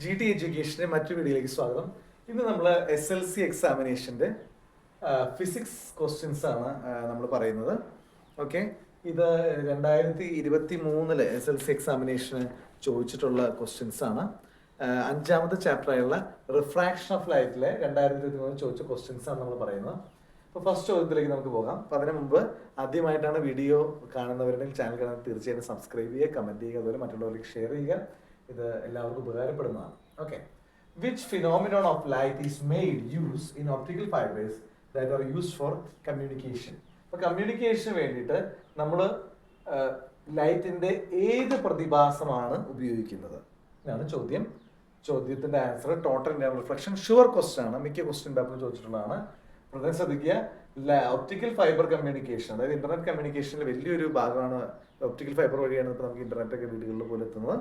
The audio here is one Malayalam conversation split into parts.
ജി ടി എഡ്യൂക്കേഷൻ്റെ മറ്റൊരു വീഡിയോയിലേക്ക് സ്വാഗതം. ഇന്ന് നമ്മൾ SLC എക്സാമിനേഷൻ്റെ ഫിസിക്സ് ക്വസ്റ്റ്യൻസ് ആണ് നമ്മൾ പറയുന്നത്. ഓക്കെ, ഇത് 2023 SLC എക്സാമിനേഷന് ചോദിച്ചിട്ടുള്ള ക്വസ്റ്റ്യൻസ് ആണ്. അഞ്ചാമത്തെ ചാപ്റ്ററായുള്ള റിഫ്രാക്ഷൻ ഓഫ് ലൈറ്റിലെ 2023 ചോദിച്ച ക്വസ്റ്റ്യൻസ് ആണ് നമ്മൾ പറയുന്നത്. അപ്പോൾ ഫസ്റ്റ് ചോദ്യത്തിലേക്ക് നമുക്ക് പോകാം. അപ്പോൾ അതിന് മുമ്പ് ആദ്യമായിട്ടാണ് വീഡിയോ കാണുന്നവരുടെയും ചാനൽ കാണാൻ തീർച്ചയായും സബ്സ്ക്രൈബ് ചെയ്യുക, കമൻറ്റ് ചെയ്യുക, അതുപോലെ മറ്റുള്ളവർക്ക് ഷെയർ ചെയ്യുക. ഇത് എല്ലാവർക്കും ഉപകാരപ്പെടുന്നതാണ്. Okay, which phenomenon of light is made use in optical fibres that are used for communication. അപ്പോൾ കമ്മ്യൂണിക്കേഷന് വേണ്ടിയിട്ട് നമ്മൾ ലൈറ്റിൻ്റെ ഏത് പ്രതിഭാസമാണ് ഉപയോഗിക്കുന്നത് എന്നാണ് ചോദ്യം. ചോദ്യത്തിൻ്റെ answer total reflection. Sure question ആണ്, മിക്ക ക്വസ്റ്റ്യൻ പേപ്പറിൽ ചോദിച്ചിട്ടുള്ളതാണ്. പ്രത്യേകം ശ്രദ്ധിക്കുക, ഒപ്റ്റിക്കൽ ഫൈബർ കമ്മ്യൂണിക്കേഷൻ, അതായത് ഇന്റർനെറ്റ് കമ്മ്യൂണിക്കേഷനിൽ വലിയൊരു ഭാഗമാണ് ഒപ്റ്റിക്കൽ ഫൈബർ വഴിയാണ് ഇപ്പോൾ നമുക്ക് ഇന്റർനെറ്റ് ഒക്കെ വീടുകളിൽ പോലെ എത്തുന്നത്.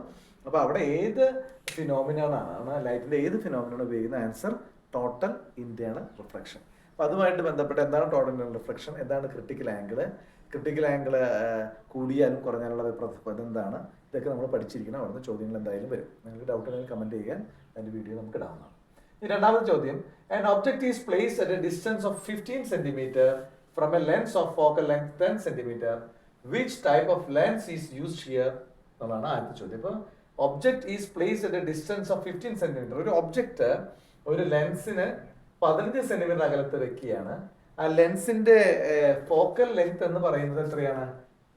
അപ്പോൾ അവിടെ ഏത് ഫിനോമിനാണ് ലൈറ്റിന്റെ ഏത് ഫിനോമിനാണ് ഉപയോഗിക്കുന്ന ആൻസർ ടോട്ടൽ ഇന്റേണൽ റിഫ്ലക്ഷൻ. അപ്പോൾ അതുമായിട്ട് ബന്ധപ്പെട്ട് എന്താണ് ടോട്ടൽ ഇന്റേണൽ റിഫ്ലക്ഷൻ, എന്താണ് ക്രിട്ടിക്കൽ ആംഗിള്, ക്രിട്ടിക്കൽ ആംഗിള് കൂടിയാലും കുറഞ്ഞാലുള്ള എന്താണ്, ഇതൊക്കെ നമ്മൾ പഠിച്ചിരിക്കണം. അവിടുന്ന് ചോദ്യങ്ങൾ എന്തായാലും വരും. നിങ്ങൾക്ക് ഡൗട്ട് ഉണ്ടെങ്കിൽ കമന്റ് ചെയ്യാൻ അതിന്റെ വീഡിയോ നമുക്ക് ഇടാവുന്നതാണ്. രണ്ടാമത്തെ ചോദ്യം, an object is placed at a distance of 15 cm from a lens of focal length 10 cm. Which type of lens is used here? എന്നുള്ളതാണ് ആദ്യത്തെ ചോദ്യം. ഇപ്പോൾ object is placed at A distance of 15 cm. ഒരു ഒബ്ജക്റ്റ് ഒരു ലെൻസിന് 15 cm അകലത്ത് വെക്കുകയാണ്. ആ ലെൻസിന്റെ ഫോക്കൽ ലെങ്ത് എന്ന് പറയുന്നത് എത്രയാണ്?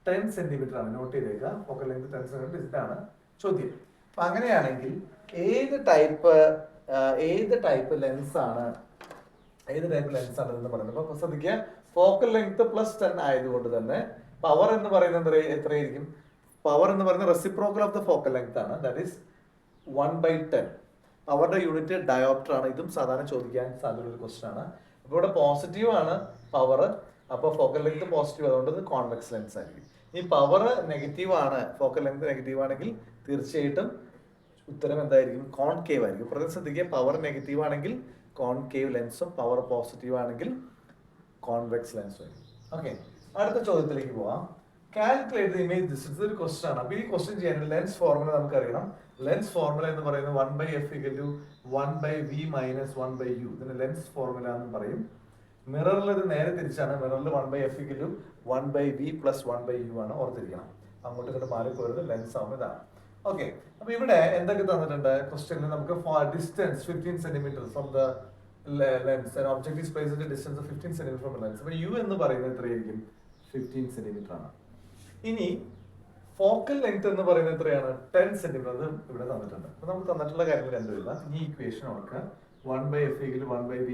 10 cm ആണ്. നോട്ട് ചെയ്തേക്കുക, ഫോക്കൽ ലെങ്ത് 10 cm ഇതാണ് ചോദ്യം. അപ്പൊ അങ്ങനെയാണെങ്കിൽ ഏത് ടൈപ്പ് ലെൻസ് ആണ് എന്ന് പറയുന്നത്? അപ്പൊ ശ്രദ്ധിക്കുക, ഫോക്കൽ ലെങ്ത് +10 ആയതുകൊണ്ട് തന്നെ പവർ എന്ന് പറയുന്നത് എത്രയായിരിക്കും? പവർ എന്ന് പറയുന്നത് reciprocal of the focal length ആണ്, ദാറ്റ് ഈസ് 1/10. പവറിന്റെ യൂണിറ്റ് ഡയോപ്റ്റർ ആണ്. ഇതും സാധാരണ ചോദിക്കാൻ സാധ്യതയുള്ള ഒരു ക്വസ്റ്റൻ ആണ്. അപ്പോൾ ഇവിടെ പോസിറ്റീവ് ആണ് പവർ, അപ്പോൾ ഫോക്കൽ ലെങ്ത് പോസിറ്റീവ്, അതുകൊണ്ട് ഇത് കോൺവെക്സ് ലെൻസ് ആയിരിക്കും. ഈ പവർ നെഗറ്റീവ് ആണ്, ഫോക്കൽ ലെങ്ത് നെഗറ്റീവ് ആണെങ്കിൽ തീർച്ചയായിട്ടും ഉത്തരം എന്തായിരിക്കും? കോൺകേവ് ആയിരിക്കും. പ്രത്യേകം ശ്രദ്ധിക്കുക, പവർ നെഗറ്റീവ് ആണെങ്കിൽ കോൺകേവ് ലെൻസും പവർ പോസിറ്റീവ് ആണെങ്കിൽ കോൺവെക്സ് ലെൻസും ആയിരിക്കും. ഓക്കെ, അടുത്ത ചോദ്യത്തിലേക്ക് പോവാം. Calculate the image distance. ഒരു ക്വസ്റ്റൻ ആണ്. അപ്പോൾ ഈ ക്വസ്റ്റൻ ചെയ്യാൻ ലെൻസ് ഫോർമുല നമുക്കറിയണം. ലെൻസ് ഫോർമുല എന്ന് പറയുന്നത് 1/f = 1/v - 1/u. ഇതിന് ലെൻസ് ഫോർമുല എന്ന് പറയും. മിററിൽ ഇത് നേരെ തിരിച്ചാണ്. മിററിൽ 1/f = 1/v + 1/u ആണ്. ഓർത്തിരിക്കണം, അങ്ങോട്ട് ഇങ്ങോട്ട് മാറിപ്പോയത് ലെൻസ് ആവുമ്പോൾ ഇതാണ്. ഓക്കെ, അപ്പൊ ഇവിടെ എന്തൊക്കെ തന്നിട്ടുണ്ട് ക്വസ്റ്റ്യനിൽ? നമുക്ക് distance 15 cm from the lens. An object is placed at A distance of 15 cm from the lens. അപ്പോൾ u എന്ന് പറയുന്നത് എത്രയായിരിക്കും? 15 cm ആണ്. ഇനി ഫോക്കൽ ലെങ്ത് എന്ന് പറയുന്നത് എത്രയാണ്? 10 cm. അത് ഇവിടെ തന്നിട്ടുണ്ട്. അപ്പൊ നമുക്ക് തന്നിട്ടുള്ള കാര്യങ്ങൾ രണ്ടും എഴുതാം. ഈ ഇക്വേഷൻ ഓർക്കുക, 1/f = 1/v -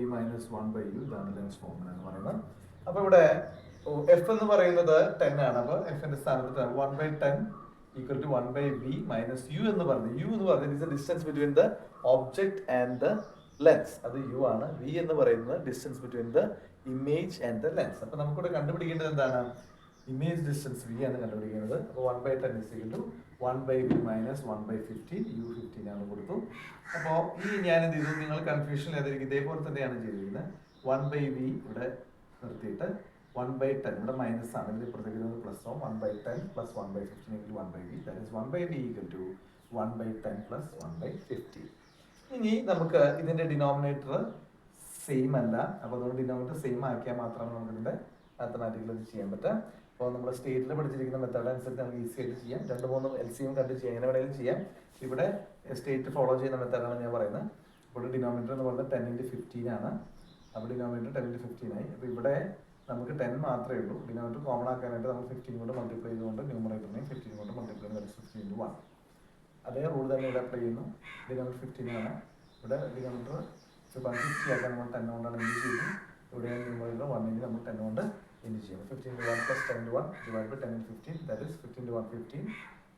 1/u. ഇതാണ് ലെൻസ് ഫോർമുല എന്ന് പറയുന്നത്. അപ്പൊ ഇവിടെ f എന്ന് പറയുന്നത് 10 ആണ്. അപ്പൊ f ന്റെ സ്ഥാനത്ത് 1/10 equal to 1/v minus u എന്ന് പറയുന്നത്. u എന്ന് പറയുന്നത് is the distance between the object and the lens. അത് u ആണ്. v എന്ന് പറയുന്നത് distance between the image and the lens. അപ്പോൾ നമുക്കിവിടെ കണ്ടുപിടിക്കേണ്ടത് എന്താണ്? ഇമേജ് ഡിസ്റ്റൻസ് v ആണ് കണ്ടുപിടിക്കുന്നത്. അപ്പോൾ 1/10 is equal to 1/v minus 1/15. u 15 ആണ് കൊടുത്തു. അപ്പോൾ ഈ ഞാൻ എന്ത് ചെയ്തു? നിങ്ങൾ കൺഫ്യൂഷൻ ചെയ്തിരിക്കും, ഇതേപോലെ തന്നെയാണ് ചെയ്തിരിക്കുന്നത്. 1/v ഇവിടെ നിർത്തിയിട്ട് 1/10 ഇവിടെ മൈനസ് ആണ്, ഇത് പ്രതികരണം പ്ലസ് ആവും. 1/10 + 1/15 = 1/v. That is 1/v = 1/10 + 1/15. ഇനി നമുക്ക് ഇതിന്റെ ഡിനോമിനേറ്റർ സെയിം അല്ല, അപ്പോൾ അതുകൊണ്ട് ഡിനോമിനേറ്റർ സെയിം ആക്കിയാൽ മാത്രമാണ് നമുക്ക് ഇതിന്റെ മാത്തമാറ്റിക്കൽ ഇത് ചെയ്യാൻ പറ്റുക. അപ്പോൾ നമ്മൾ സ്റ്റേറ്റിൽ പഠിച്ചിരിക്കുന്ന മെത്തേഡ് അനുസരിച്ച് നമുക്ക് ഈസി ആയിട്ട് ചെയ്യാം. 2-3 LCM കണ്ട് ചെയ്യാം, എങ്ങനെ വേണമെങ്കിലും ചെയ്യാം. ഇവിടെ സ്റ്റേറ്റ് ഫോളോ ചെയ്യുന്ന മെത്തേഡാണ് ഞാൻ പറയുന്നത്. ഇപ്പോൾ ഡിനോമിനേറ്റർ എന്ന് പറയുന്നത് 10 × 15 ആണ്. അപ്പോൾ ഡിനോമിനേറ്റർ 10 × 15 ആയി. അപ്പോൾ ഇവിടെ നമുക്ക് 10 മാത്രമേ ഉള്ളൂ. ഡിനോമിനേറ്റർ കോമൺ ആക്കാനായിട്ട് നമ്മൾ 15 കൊണ്ട് മൾട്ടിപ്ലൈ ചെയ്തുകൊണ്ട് ന്യൂമറേറ്ററിനെ 15 കൊണ്ട് മൾട്ടിപ്ലൈ ചെയ്യുന്നത് 15 × 1. അതേ റൂൾ തന്നെ ഇവിടെ അപ്ലൈ ചെയ്യുന്നു. ഡിനോമിനേറ്റർ 15 ആണ്. ഇവിടെ ഡിനോമിനേറ്റർ 150 ആക്കാൻ നമ്മൾ 10 കൊണ്ടാണ് ഇൻഡ്യൂസ് ചെയ്യുന്നത്. ഇവിടെ ന്യൂമറേറ്റർ 1 നമ്മൾ 10 കൊണ്ട് ഇൻഡ്യൂസ് ചെയ്യുന്നു. 15 × 1 + 10 × 1 / 10 × 15. That is 15 × 1 15,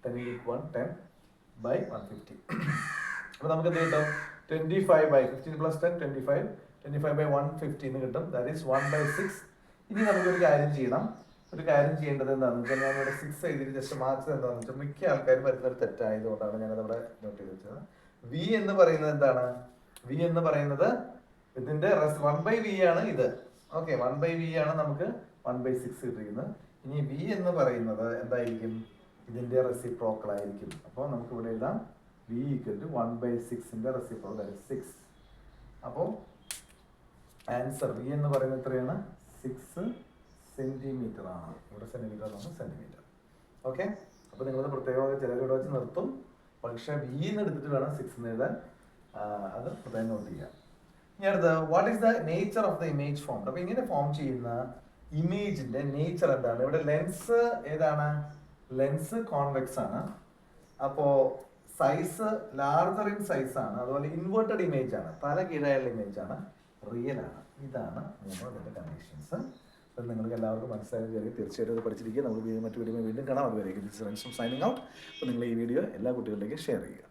10 × 1 10/150. അപ്പോൾ നമുക്ക് എന്ത് കിട്ടും? 25/15 + 10 25, 25/150 എന്ന് കിട്ടും. That is 1/6. ഇനി നമുക്കൊരു കാര്യം ചെയ്യണം. ഒരു കാര്യം ചെയ്യേണ്ടത് എന്താണെന്ന് വെച്ചാൽ, ഞാൻ ഇവിടെ 6 എഴുതിയിട്ട് ജസ്റ്റ് മാർക്സ് എന്താണെന്ന് വെച്ചാൽ മിക്ക ആൾക്കാരും വരുന്നൊരു തെറ്റായതുകൊണ്ടാണ് ഞാനത് അവിടെ നോട്ട് ചെയ്ത് വെച്ചത്. v എന്ന് പറയുന്നത് എന്താണ്? v എന്ന് പറയുന്നത് ഇതിന്റെ 1/v ആണ് ഇത്. ഓക്കെ, 1/v ആണ് നമുക്ക് 1/6 കിട്ടിയിരിക്കുന്നത്. ഇനി v എന്ന് പറയുന്നത് എന്തായിരിക്കും? ഇതിന്റെ റെസിപ്രോക്കൽ ആയിരിക്കും. അപ്പോൾ നമുക്ക് ഇവിടെ എഴുതാം v equal to 1/6 reciprocal that is 6. അപ്പോൾ ആൻസർ വി എന്ന് പറയുന്നത് എത്രയാണ്? 6 സെന്റിമീറ്റർ ആണ്. ഇവിടെ സെന്റിമീറ്റർ ആണ്, സെന്റിമീറ്റർ. ഓക്കെ, അപ്പോൾ നിങ്ങളത് പ്രത്യേകമായി ചിലവിടെ വെച്ച് നിർത്തും, പക്ഷേ വി എന്ന് എടുത്തിട്ട് വേണം 6 എന്ന് എഴുതാൻ. അത് പ്രത്യേകം നോട്ട് ചെയ്യാം. ഇനി അടുത്ത what is the nature of the image form. അപ്പോൾ ഇങ്ങനെ ഫോം ചെയ്യുന്ന ഇമേജിന്റെ നേച്ചർ എന്താണ്? ഇവിടെ ലെൻസ് ഏതാണ്? ലെൻസ് കോൺവെക്സ് ആണ്. അപ്പോൾ സൈസ് ലാർജർ ഇൻ സൈസ് ആണ്. അതുപോലെ ഇൻവേർട്ടഡ് ഇമേജ് ആണ്, തല കീഴായുള്ള ഇമേജ് ആണ്, റിയൽ ആണ്. ഇതാണ് മൂന്ന് കണ്ടീഷൻസ്. അത് നിങ്ങൾക്ക് എല്ലാവർക്കും മനസ്സിലായി. തീർച്ചയായിട്ടും അത് പഠിച്ചിരിക്കുക. നമ്മൾ മറ്റു വീഡിയോ വീണ്ടും കാണാം. അതുവരെ സൈനിങ് ഔട്ട്. അപ്പോൾ നിങ്ങൾ ഈ വീഡിയോ എല്ലാ കുട്ടികളിലേക്കും ഷെയർ ചെയ്യുക.